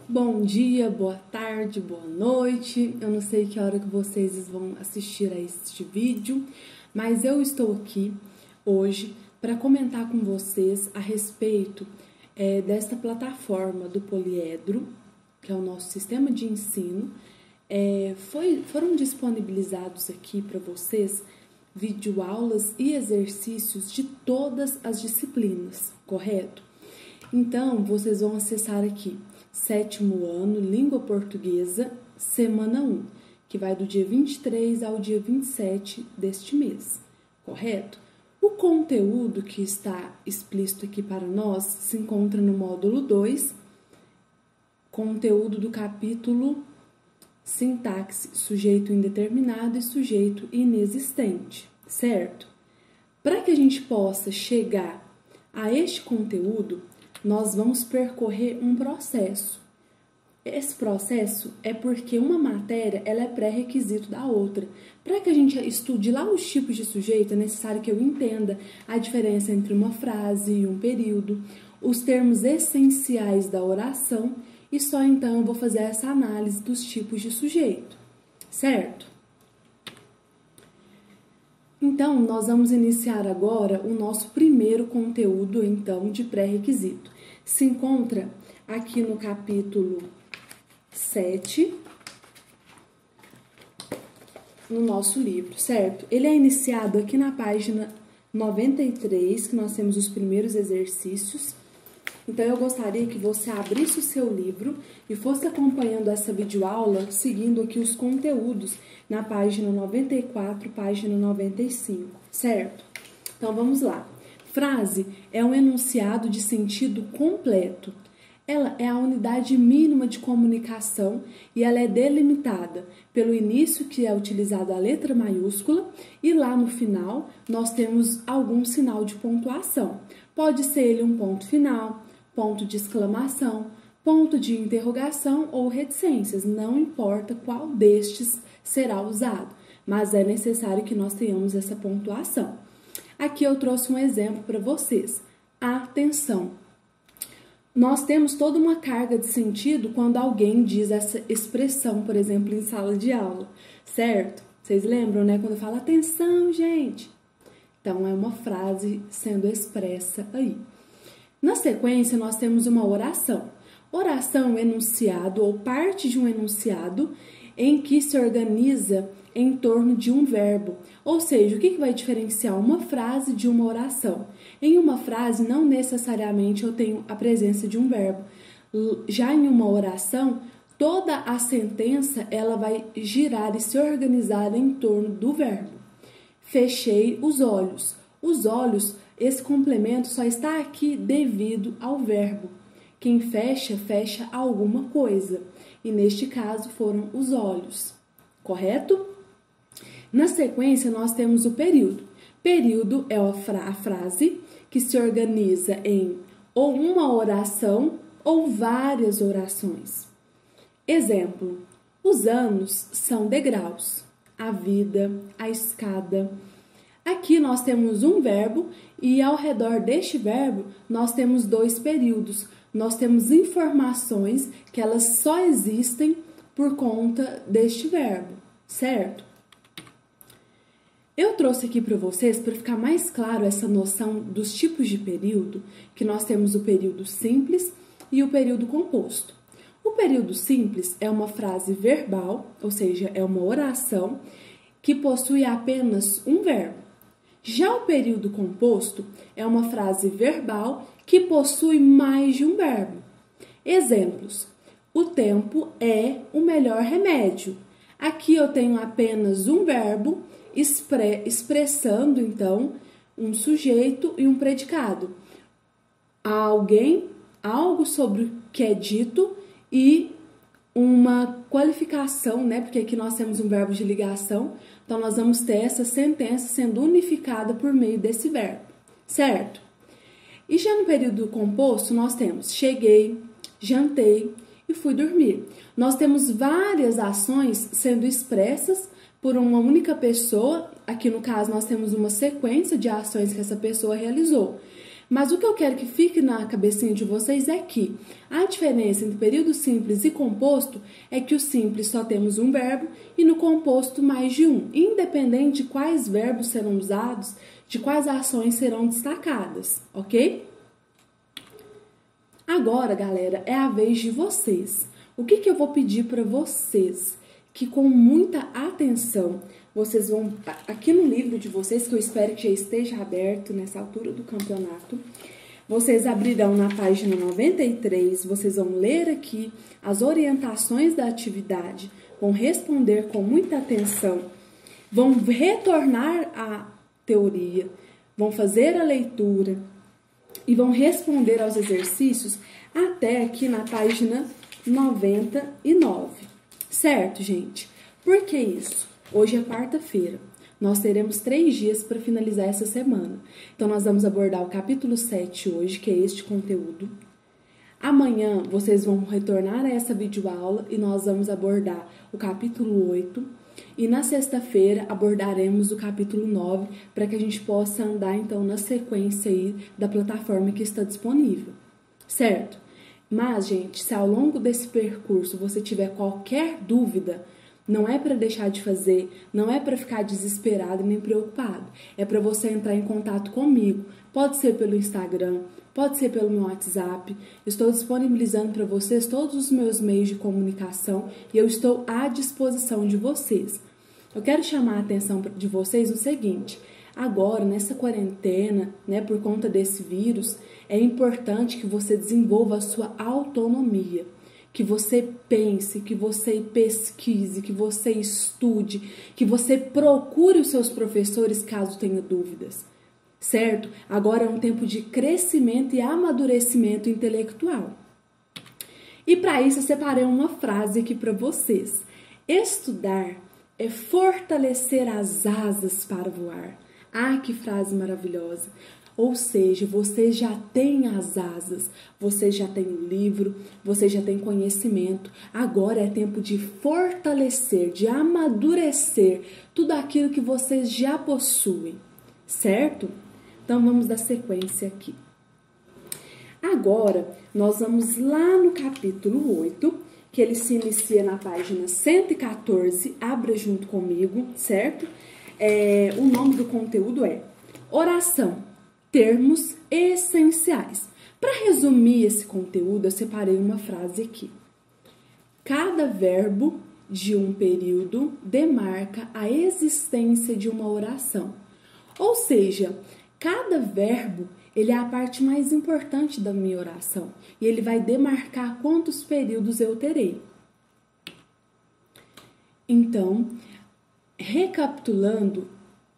Bom dia, boa tarde, boa noite. Eu não sei que hora que vocês vão assistir a este vídeo, mas eu estou aqui hoje para comentar com vocês a respeito desta plataforma do Poliedro, que é o nosso sistema de ensino. Foram disponibilizados aqui para vocês videoaulas e exercícios de todas as disciplinas, correto? Então, vocês vão acessar aqui 7º ano, Língua Portuguesa, semana 1, que vai do dia 23 ao dia 27 deste mês, correto? O conteúdo que está explícito aqui para nós se encontra no módulo 2, conteúdo do capítulo Sintaxe, sujeito indeterminado e sujeito inexistente, certo? Para que a gente possa chegar a este conteúdo, nós vamos percorrer um processo. Esse processo é porque uma matéria ela é pré-requisito da outra. Para que a gente estude lá os tipos de sujeito, é necessário que eu entenda a diferença entre uma frase e um período, os termos essenciais da oração, e só então eu vou fazer essa análise dos tipos de sujeito, certo? Então, nós vamos iniciar agora o nosso primeiro conteúdo, então, de pré-requisito. Se encontra aqui no capítulo 7, no nosso livro, certo? Ele é iniciado aqui na página 93, que nós temos os primeiros exercícios. Então, eu gostaria que você abrisse o seu livro e fosse acompanhando essa videoaula, seguindo aqui os conteúdos na página 94, página 95, certo? Então, vamos lá. Frase é um enunciado de sentido completo. Ela é a unidade mínima de comunicação e ela é delimitada pelo início, que é utilizado a letra maiúscula, e lá no final nós temos algum sinal de pontuação. Pode ser ele um ponto final, ponto de exclamação, ponto de interrogação ou reticências, não importa qual destes será usado, mas é necessário que nós tenhamos essa pontuação. Aqui eu trouxe um exemplo para vocês. Atenção! Nós temos toda uma carga de sentido quando alguém diz essa expressão, por exemplo, em sala de aula, certo? Vocês lembram, né? Quando eu falo atenção, gente! Então, é uma frase sendo expressa aí. Na sequência, nós temos uma oração. Oração é um enunciado ou parte de um enunciado em que se organiza em torno de um verbo. Ou seja, o que vai diferenciar uma frase de uma oração? Em uma frase, não necessariamente eu tenho a presença de um verbo. Já em uma oração, toda a sentença ela vai girar e se organizar em torno do verbo. Fechei os olhos. Os olhos, esse complemento só está aqui devido ao verbo. Quem fecha, fecha alguma coisa. E neste caso foram os olhos. Correto? Na sequência, nós temos o período. Período é a frase que se organiza em ou uma oração ou várias orações. Exemplo: os anos são degraus. A vida, a escada. Aqui nós temos um verbo e ao redor deste verbo nós temos dois períodos. Nós temos informações que elas só existem por conta deste verbo, certo? Eu trouxe aqui para vocês, para ficar mais claro essa noção dos tipos de período, que nós temos o período simples e o período composto. O período simples é uma frase verbal, ou seja, é uma oração que possui apenas um verbo. Já o período composto é uma frase verbal que possui mais de um verbo. Exemplos: o tempo é o melhor remédio. Aqui eu tenho apenas um verbo expressando, então, um sujeito e um predicado. Alguém, algo sobre o que é dito e uma qualificação, né? Porque aqui nós temos um verbo de ligação, então nós vamos ter essa sentença sendo unificada por meio desse verbo, certo? E já no período composto nós temos cheguei, jantei e fui dormir. Nós temos várias ações sendo expressas por uma única pessoa. Aqui no caso nós temos uma sequência de ações que essa pessoa realizou. Mas o que eu quero que fique na cabecinha de vocês é que a diferença entre período simples e composto é que o simples só temos um verbo e no composto mais de um, independente de quais verbos serão usados, de quais ações serão destacadas, ok? Agora, galera, é a vez de vocês. O que eu vou pedir para vocês? Que com muita atenção, vocês vão, aqui no livro de vocês, que eu espero que já esteja aberto nessa altura do campeonato, vocês abrirão na página 93, vocês vão ler aqui as orientações da atividade, vão responder com muita atenção, vão retornar à teoria, vão fazer a leitura e vão responder aos exercícios até aqui na página 99. Certo, gente? Por que isso? Hoje é quarta-feira. Nós teremos 3 dias para finalizar essa semana. Então, nós vamos abordar o capítulo 7 hoje, que é este conteúdo. Amanhã, vocês vão retornar a essa videoaula e nós vamos abordar o capítulo 8. E na sexta-feira, abordaremos o capítulo 9, para que a gente possa andar, então, na sequência aí da plataforma que está disponível. Certo? Mas, gente, se ao longo desse percurso você tiver qualquer dúvida, não é para deixar de fazer, não é para ficar desesperado nem preocupado. É para você entrar em contato comigo. Pode ser pelo Instagram, pode ser pelo meu WhatsApp. Estou disponibilizando para vocês todos os meus meios de comunicação e eu estou à disposição de vocês. Eu quero chamar a atenção de vocês no seguinte: agora, nessa quarentena, né, por conta desse vírus, é importante que você desenvolva a sua autonomia, que você pense, que você pesquise, que você estude, que você procure os seus professores caso tenha dúvidas, certo? Agora é um tempo de crescimento e amadurecimento intelectual. E para isso eu separei uma frase aqui para vocês. Estudar é fortalecer as asas para voar. Ah, que frase maravilhosa! Ou seja, você já tem as asas, você já tem o livro, você já tem conhecimento. Agora é tempo de fortalecer, de amadurecer tudo aquilo que vocês já possuem, certo? Então vamos dar sequência aqui. Agora nós vamos lá no capítulo 8, que ele se inicia na página 114, abra junto comigo, certo? O nome do conteúdo é Oração. Termos essenciais. Para resumir esse conteúdo, eu separei uma frase aqui. Cada verbo de um período demarca a existência de uma oração. Ou seja, cada verbo ele é a parte mais importante da minha oração e ele vai demarcar quantos períodos eu terei. Então, recapitulando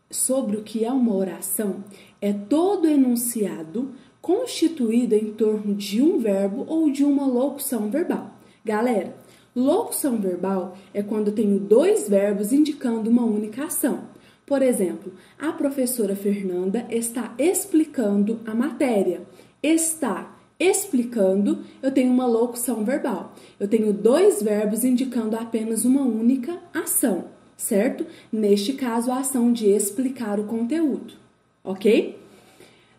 sobre o que é uma oração, é todo enunciado constituído em torno de um verbo ou de uma locução verbal. Galera, locução verbal é quando eu tenho 2 verbos indicando uma única ação. Por exemplo, a professora Fernanda está explicando a matéria. Está explicando, eu tenho uma locução verbal. Eu tenho 2 verbos indicando apenas uma única ação, certo? Neste caso, a ação de explicar o conteúdo, ok?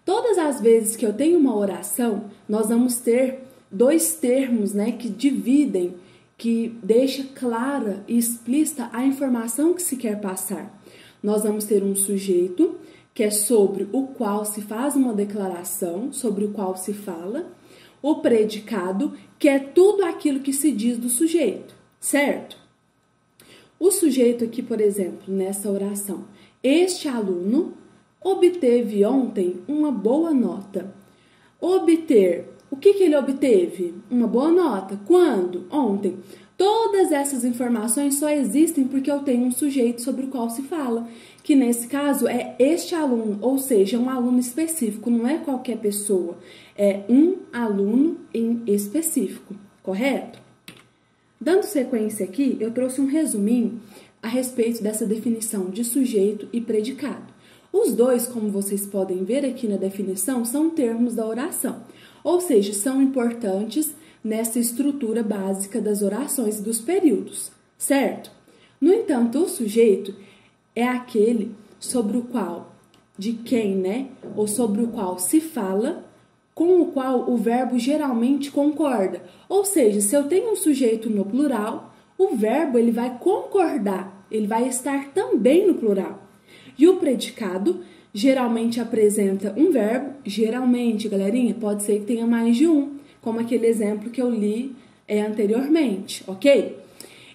Todas as vezes que eu tenho uma oração, nós vamos ter 2 termos, né, que dividem, que deixa clara e explícita a informação que se quer passar. Nós vamos ter um sujeito, que é sobre o qual se faz uma declaração, sobre o qual se fala, o predicado, que é tudo aquilo que se diz do sujeito, certo? O sujeito aqui, por exemplo, nessa oração, este aluno obteve ontem uma boa nota. Obter, o que ele obteve? Uma boa nota. Quando? Ontem. Todas essas informações só existem porque eu tenho um sujeito sobre o qual se fala, que nesse caso é este aluno, ou seja, um aluno específico, não é qualquer pessoa, é um aluno em específico, correto? Dando sequência aqui, eu trouxe um resuminho a respeito dessa definição de sujeito e predicado. Os 2, como vocês podem ver aqui na definição, são termos da oração, ou seja, são importantes nessa estrutura básica das orações e dos períodos, certo? No entanto, o sujeito é aquele sobre o qual, de quem, né, ou sobre o qual se fala com o qual o verbo geralmente concorda. Ou seja, se eu tenho um sujeito no plural, o verbo ele vai concordar, ele vai estar também no plural. E o predicado geralmente apresenta um verbo, geralmente, galerinha, pode ser que tenha mais de um, como aquele exemplo que eu li anteriormente, ok?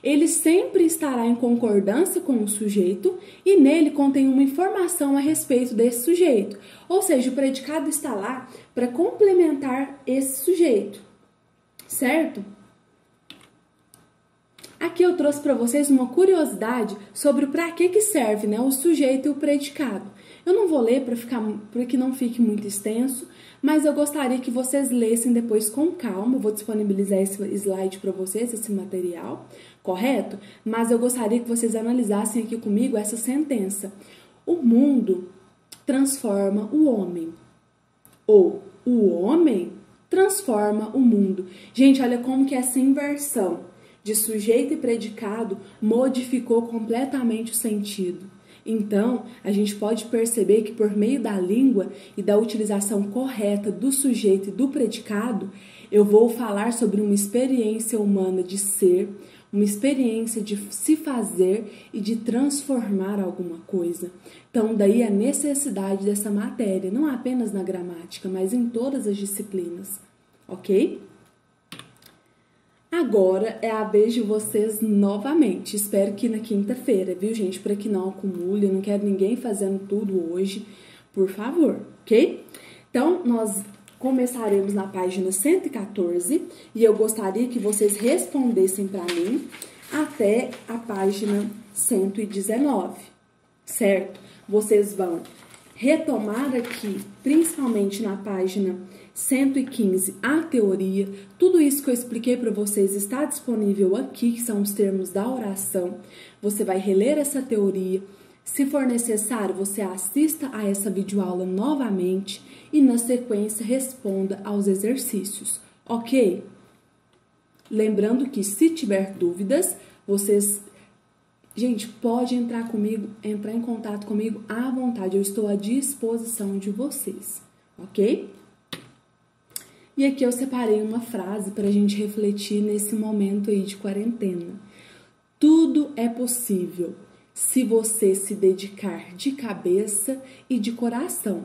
Ele sempre estará em concordância com o sujeito e nele contém uma informação a respeito desse sujeito. Ou seja, o predicado está lá para complementar esse sujeito, certo? Aqui eu trouxe para vocês uma curiosidade sobre para que serve, né, o sujeito e o predicado. Eu não vou ler para que não fique muito extenso, mas eu gostaria que vocês lessem depois com calma. Eu vou disponibilizar esse slide para vocês, esse material, correto? Mas eu gostaria que vocês analisassem aqui comigo essa sentença. O mundo transforma o homem, ou o homem transforma o mundo. Gente, olha como que essa inversão de sujeito e predicado modificou completamente o sentido. Então, a gente pode perceber que por meio da língua e da utilização correta do sujeito e do predicado, eu vou falar sobre uma experiência humana de ser, uma experiência de se fazer e de transformar alguma coisa. Então, daí a necessidade dessa matéria, não apenas na gramática, mas em todas as disciplinas, ok? Agora é a vez de vocês novamente. Espero que na quinta-feira, viu, gente? Para que não acumule, eu não quero ninguém fazendo tudo hoje, por favor, ok? Então, nós começaremos na página 114 e eu gostaria que vocês respondessem para mim até a página 119, certo? Vocês vão retomar aqui, principalmente na página 115, a teoria. Tudo isso que eu expliquei para vocês está disponível aqui, que são os termos da oração. Você vai reler essa teoria. Se for necessário, você assista a essa videoaula novamente e, na sequência, responda aos exercícios, ok? Lembrando que, se tiver dúvidas, vocês... Gente, pode entrar em contato comigo à vontade. Eu estou à disposição de vocês, ok? E aqui eu separei uma frase para a gente refletir nesse momento aí de quarentena. Tudo é possível se você se dedicar de cabeça e de coração.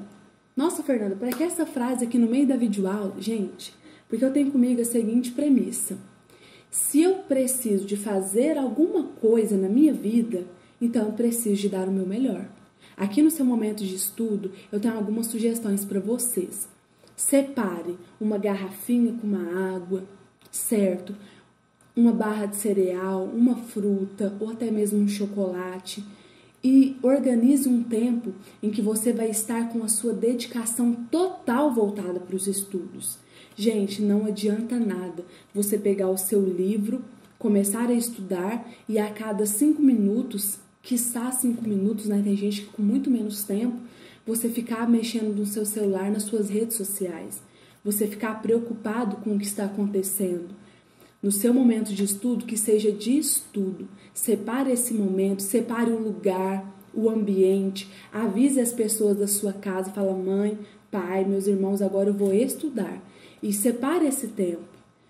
Nossa, Fernanda, para que essa frase aqui no meio da videoaula? Gente, porque eu tenho comigo a seguinte premissa. Se eu preciso de fazer alguma coisa na minha vida, então eu preciso de dar o meu melhor. Aqui no seu momento de estudo, eu tenho algumas sugestões para vocês. Separe uma garrafinha com uma água, certo? Uma barra de cereal, uma fruta ou até mesmo um chocolate. E organize um tempo em que você vai estar com a sua dedicação total voltada para os estudos. Gente, não adianta nada você pegar o seu livro, começar a estudar e a cada 5 minutos, quiçá 5 minutos, né? Tem gente que com muito menos tempo, você ficar mexendo no seu celular, nas suas redes sociais. Você ficar preocupado com o que está acontecendo. No seu momento de estudo, que seja de estudo. Separe esse momento, separe o lugar, o ambiente. Avise as pessoas da sua casa, fala, mãe, pai, meus irmãos, agora eu vou estudar. E separe esse tempo,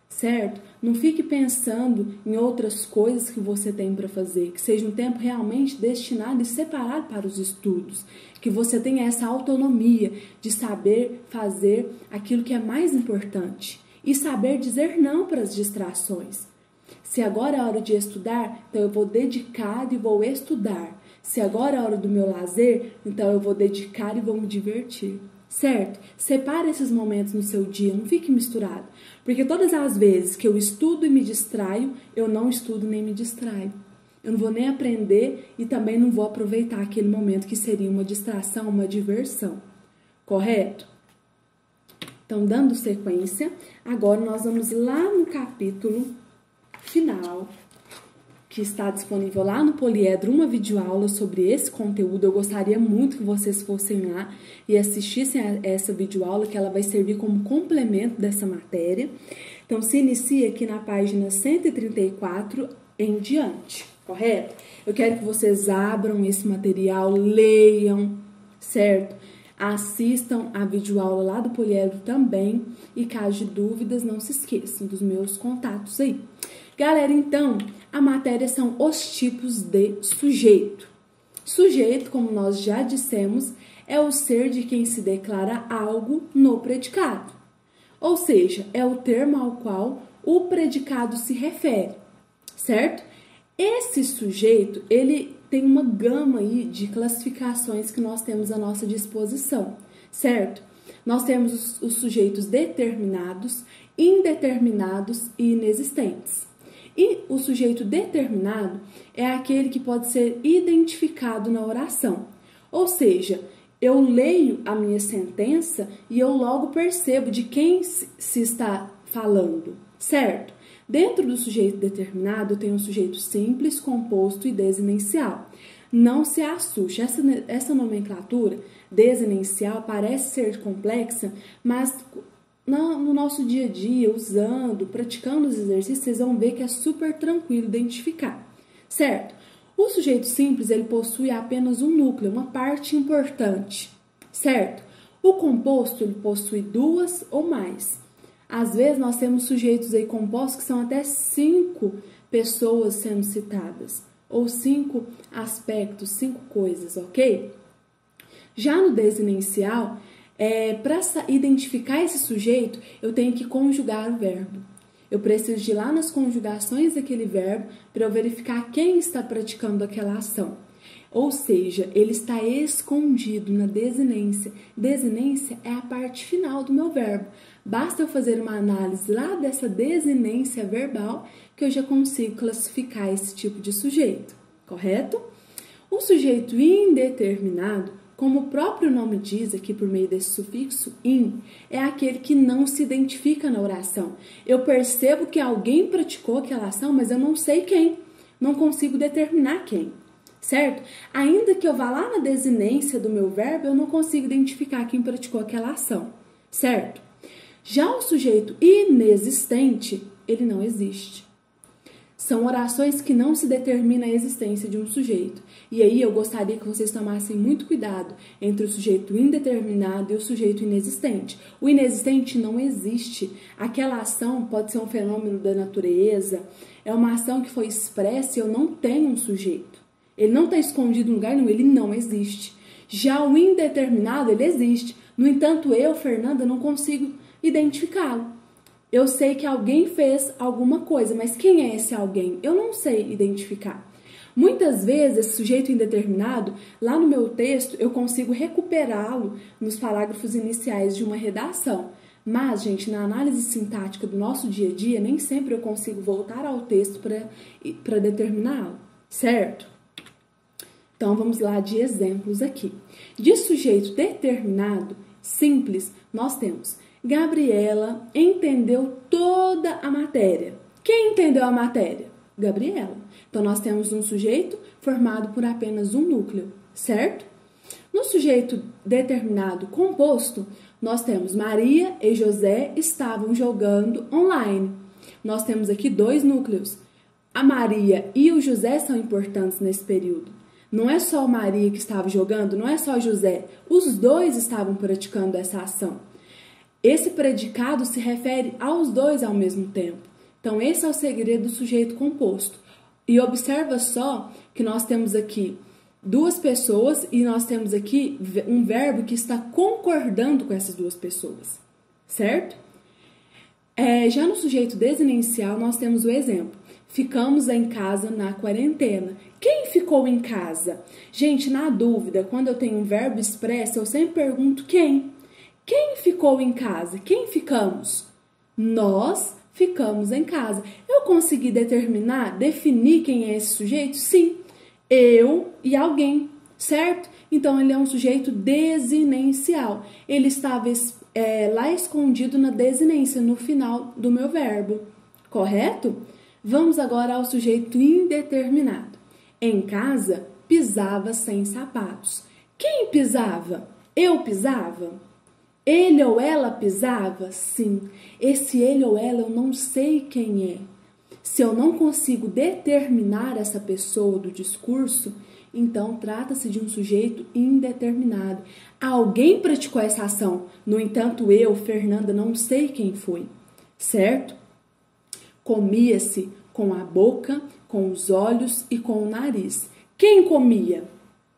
certo? Não fique pensando em outras coisas que você tem para fazer, que seja um tempo realmente destinado e separado para os estudos, que você tenha essa autonomia de saber fazer aquilo que é mais importante e saber dizer não para as distrações. Se agora é a hora de estudar, então eu vou dedicar e vou estudar. Se agora é a hora do meu lazer, então eu vou dedicar e vou me divertir. Certo? Separe esses momentos no seu dia, não fique misturado. Porque todas as vezes que eu estudo e me distraio, eu não estudo nem me distraio. Eu não vou nem aprender e também não vou aproveitar aquele momento que seria uma distração, uma diversão. Correto? Então, dando sequência, agora nós vamos lá no capítulo final, que está disponível lá no Poliedro, uma videoaula sobre esse conteúdo. Eu gostaria muito que vocês fossem lá e assistissem a essa videoaula, que ela vai servir como complemento dessa matéria. Então, se inicia aqui na página 134 em diante, correto? Eu quero que vocês abram esse material, leiam, certo? Assistam a videoaula lá do Poliedro também. E caso de dúvidas, não se esqueçam dos meus contatos aí. Galera, então, a matéria são os tipos de sujeito. Sujeito, como nós já dissemos, é o ser de quem se declara algo no predicado. Ou seja, é o termo ao qual o predicado se refere, certo? Esse sujeito, ele tem uma gama aí de classificações que nós temos à nossa disposição, certo? Nós temos os sujeitos determinados, indeterminados e inexistentes. E o sujeito determinado é aquele que pode ser identificado na oração. Ou seja, eu leio a minha sentença e eu logo percebo de quem se está falando, certo? Dentro do sujeito determinado tem um sujeito simples, composto e desinencial. Não se assuste, essa nomenclatura desinencial parece ser complexa, mas no nosso dia a dia, usando, praticando os exercícios, vocês vão ver que é super tranquilo identificar, certo? O sujeito simples, ele possui apenas um núcleo, uma parte importante, certo? O composto, ele possui duas ou mais. Às vezes, nós temos sujeitos aí compostos que são até 5 pessoas sendo citadas, ou 5 aspectos, 5 coisas, ok? Já no desinencial, para identificar esse sujeito, eu tenho que conjugar o verbo. Eu preciso de ir lá nas conjugações daquele verbo para eu verificar quem está praticando aquela ação. Ou seja, ele está escondido na desinência. Desinência é a parte final do meu verbo. Basta eu fazer uma análise lá dessa desinência verbal que eu já consigo classificar esse tipo de sujeito, correto? O sujeito indeterminado, como o próprio nome diz aqui por meio desse sufixo in, é aquele que não se identifica na oração. Eu percebo que alguém praticou aquela ação, mas eu não sei quem, não consigo determinar quem, certo? Ainda que eu vá lá na desinência do meu verbo, eu não consigo identificar quem praticou aquela ação, certo? Já o sujeito inexistente, ele não existe. São orações que não se determina a existência de um sujeito. E aí eu gostaria que vocês tomassem muito cuidado entre o sujeito indeterminado e o sujeito inexistente. O inexistente não existe. Aquela ação pode ser um fenômeno da natureza, é uma ação que foi expressa e eu não tenho um sujeito. Ele não está escondido em lugar nenhum, ele não existe. Já o indeterminado, ele existe. No entanto, eu, Fernanda, não consigo identificá-lo. Eu sei que alguém fez alguma coisa, mas quem é esse alguém? Eu não sei identificar. Muitas vezes, esse sujeito indeterminado, lá no meu texto, eu consigo recuperá-lo nos parágrafos iniciais de uma redação. Mas, gente, na análise sintática do nosso dia a dia, nem sempre eu consigo voltar ao texto para determiná-lo, certo? Então, vamos lá de exemplos aqui. De sujeito determinado, simples, nós temos: Gabriela entendeu toda a matéria. Quem entendeu a matéria? Gabriela. Então, nós temos um sujeito formado por apenas um núcleo, certo? No sujeito determinado composto, nós temos Maria e José estavam jogando online. Nós temos aqui 2 núcleos. A Maria e o José são importantes nesse período. Não é só a Maria que estava jogando, não é só José. Os 2 estavam praticando essa ação. Esse predicado se refere aos 2 ao mesmo tempo. Então, esse é o segredo do sujeito composto. E observa só que nós temos aqui 2 pessoas e nós temos aqui um verbo que está concordando com essas 2 pessoas, certo? Já no sujeito desinencial, nós temos o exemplo: ficamos em casa na quarentena. Quem ficou em casa? Gente, na dúvida, quando eu tenho um verbo expresso, eu sempre pergunto quem. Quem ficou em casa? Quem ficamos? Nós ficamos em casa. Eu consegui definir quem é esse sujeito? Sim, eu e alguém, certo? Então, ele é um sujeito desinencial. Ele estava lá escondido na desinência, no final do meu verbo, correto? Vamos agora ao sujeito indeterminado. Em casa, pisava sem sapatos. Quem pisava? Eu pisava? Ele ou ela pisava? Sim. Esse ele ou ela eu não sei quem é. Se eu não consigo determinar essa pessoa do discurso, então trata-se de um sujeito indeterminado. Alguém praticou essa ação, no entanto eu, Fernanda, não sei quem foi, certo? Comia-se com a boca, com os olhos e com o nariz. Quem comia?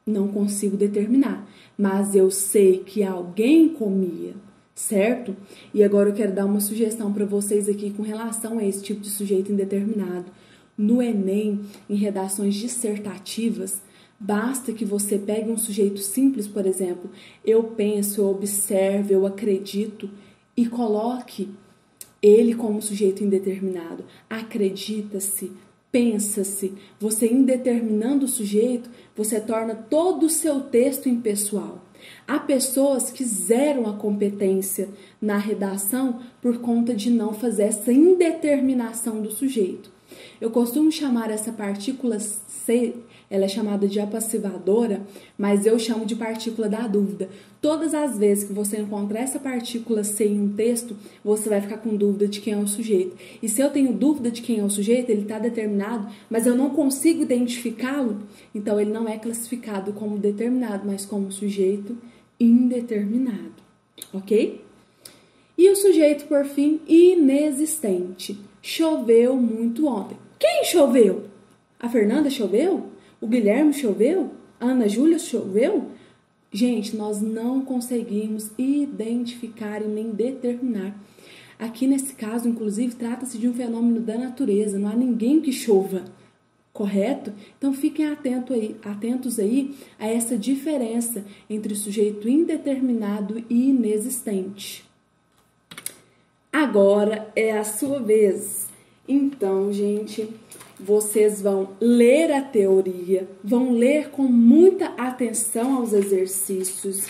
Não consigo determinar, mas eu sei que alguém comia, certo? E agora eu quero dar uma sugestão para vocês aqui com relação a esse tipo de sujeito indeterminado. No Enem, em redações dissertativas, basta que você pegue um sujeito simples, por exemplo, eu penso, eu observo, eu acredito, e coloque ele como sujeito indeterminado. Acredita-se, pensa-se. Você indeterminando o sujeito, você torna todo o seu texto impessoal. Há pessoas que zeram a competência na redação por conta de não fazer essa indeterminação do sujeito. Eu costumo chamar essa partícula C, ela é chamada de apassivadora, mas eu chamo de partícula da dúvida. Todas as vezes que você encontrar essa partícula C em um texto, você vai ficar com dúvida de quem é o sujeito. E se eu tenho dúvida de quem é o sujeito, ele está determinado, mas eu não consigo identificá-lo, então ele não é classificado como determinado, mas como sujeito indeterminado, ok? E o sujeito, por fim, inexistente. Choveu muito ontem. Quem choveu? A Fernanda choveu? O Guilherme choveu? A Ana Júlia choveu? Gente, nós não conseguimos identificar e nem determinar. Aqui nesse caso, inclusive, trata-se de um fenômeno da natureza. Não há ninguém que chova, correto? Então fiquem atentos aí a essa diferença entre sujeito indeterminado e inexistente. Agora é a sua vez. Então, gente, vocês vão ler a teoria, vão ler com muita atenção aos exercícios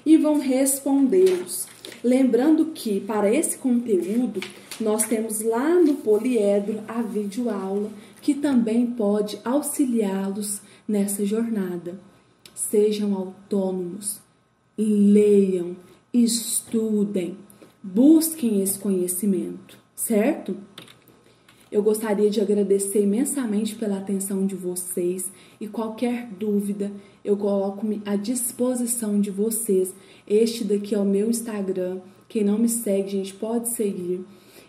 e vão respondê-los. Lembrando que, para esse conteúdo, nós temos lá no Poliedro a videoaula, que também pode auxiliá-los nessa jornada. Sejam autônomos, leiam, estudem, busquem esse conhecimento, certo? Eu gostaria de agradecer imensamente pela atenção de vocês e qualquer dúvida eu coloco-me à disposição de vocês. Este daqui é o meu Instagram, quem não me segue, gente, pode seguir.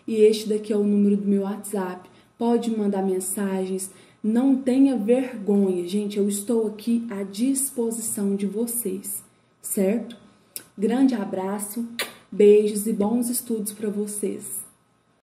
E este daqui é o número do meu WhatsApp, pode mandar mensagens, não tenha vergonha, gente, eu estou aqui à disposição de vocês, certo? Grande abraço, beijos e bons estudos para vocês.